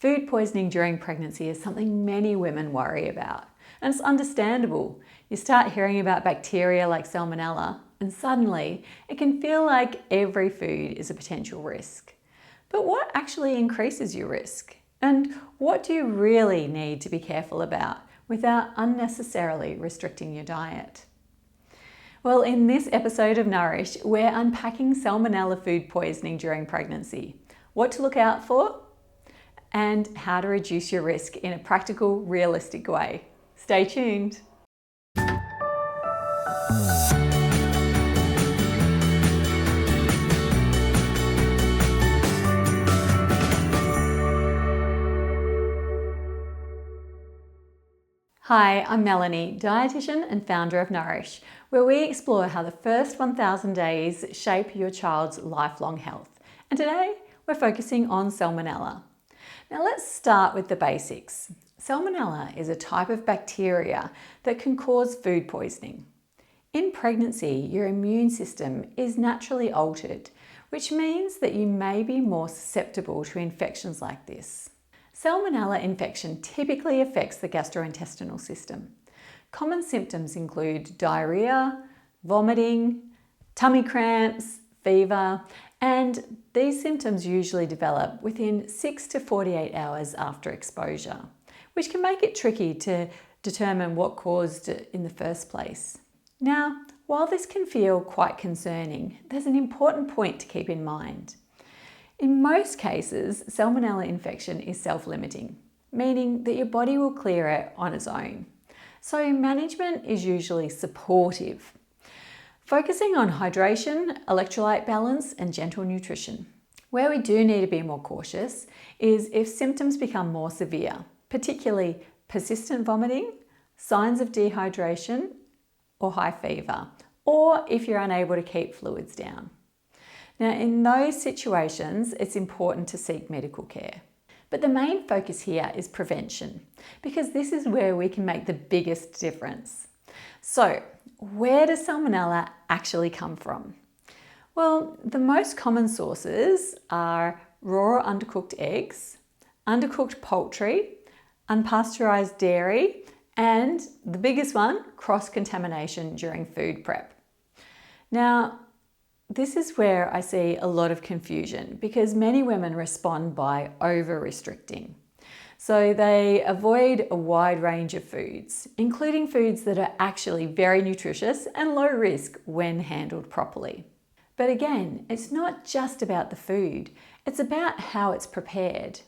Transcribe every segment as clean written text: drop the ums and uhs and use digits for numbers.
Food poisoning during pregnancy is something many women worry about, and it's understandable. You start hearing about bacteria like Salmonella, and suddenly it can feel like every food is a potential risk. But what actually increases your risk? And what do you really need to be careful about without unnecessarily restricting your diet? Well, in this episode of Nourish, we're unpacking Salmonella food poisoning during pregnancy, what to look out for, and how to reduce your risk in a practical, realistic way. Stay tuned. Hi, I'm Melanie, dietitian and founder of Nourish, where we explore how the first 1,000 days shape your child's lifelong health. And today, we're focusing on Salmonella. Now let's start with the basics. Salmonella is a type of bacteria that can cause food poisoning. In pregnancy, your immune system is naturally altered, which means that you may be more susceptible to infections like this. Salmonella infection typically affects the gastrointestinal system. Common symptoms include diarrhea, vomiting, tummy cramps, fever, and these symptoms usually develop within 6 to 48 hours after exposure, which can make it tricky to determine what caused it in the first place. Now, while this can feel quite concerning, there's an important point to keep in mind. In most cases, Salmonella infection is self-limiting, meaning that your body will clear it on its own. So management is usually supportive, focusing on hydration, electrolyte balance, and gentle nutrition. Where we do need to be more cautious is if symptoms become more severe, particularly persistent vomiting, signs of dehydration, or high fever, or if you're unable to keep fluids down. Now, in those situations, it's important to seek medical care. But the main focus here is prevention, because this is where we can make the biggest difference. So, where does Salmonella actually come from? Well, the most common sources are raw or undercooked eggs, undercooked poultry, unpasteurized dairy, and the biggest one, cross-contamination during food prep. Now, this is where I see a lot of confusion because many women respond by over-restricting. So they avoid a wide range of foods, including foods that are actually very nutritious and low risk when handled properly. But again, it's not just about the food, it's about how it's prepared.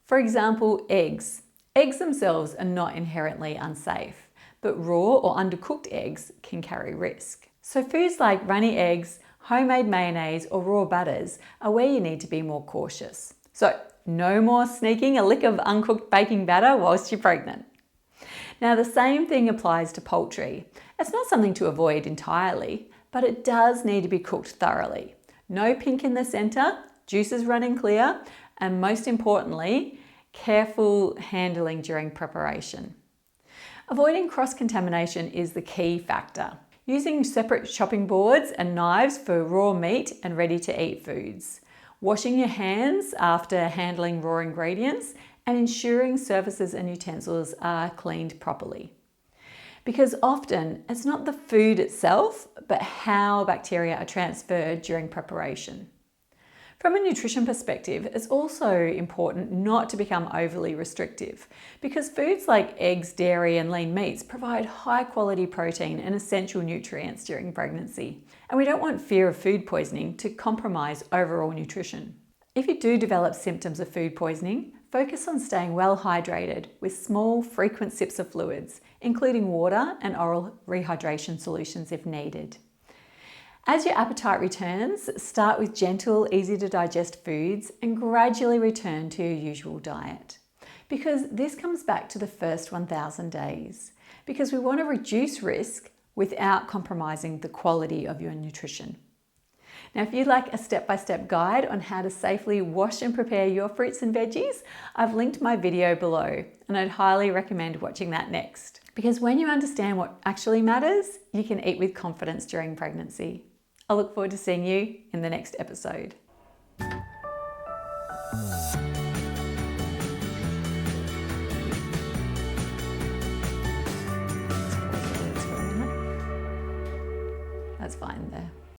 For example, eggs. Eggs themselves are not inherently unsafe, but raw or undercooked eggs can carry risk. So foods like runny eggs, homemade mayonnaise or raw butters are where you need to be more cautious. So no more sneaking a lick of uncooked baking batter whilst you're pregnant. Now the same thing applies to poultry. It's not something to avoid entirely, but it does need to be cooked thoroughly. No pink in the centre, juices running clear, and most importantly, careful handling during preparation. Avoiding cross-contamination is the key factor. Using separate chopping boards and knives for raw meat and ready-to-eat foods. Washing your hands after handling raw ingredients and ensuring surfaces and utensils are cleaned properly. Because often it's not the food itself, but how bacteria are transferred during preparation. From a nutrition perspective, it's also important not to become overly restrictive because foods like eggs, dairy, and lean meats provide high quality protein and essential nutrients during pregnancy. And we don't want fear of food poisoning to compromise overall nutrition. If you do develop symptoms of food poisoning, focus on staying well hydrated with small, frequent sips of fluids, including water and oral rehydration solutions if needed. As your appetite returns, start with gentle, easy to digest foods and gradually return to your usual diet. Because this comes back to the first 1,000 days. Because we want to reduce risk without compromising the quality of your nutrition. Now, if you'd like a step-by-step guide on how to safely wash and prepare your fruits and veggies, I've linked my video below and I'd highly recommend watching that next. Because when you understand what actually matters, you can eat with confidence during pregnancy. I look forward to seeing you in the next episode. That's fine there.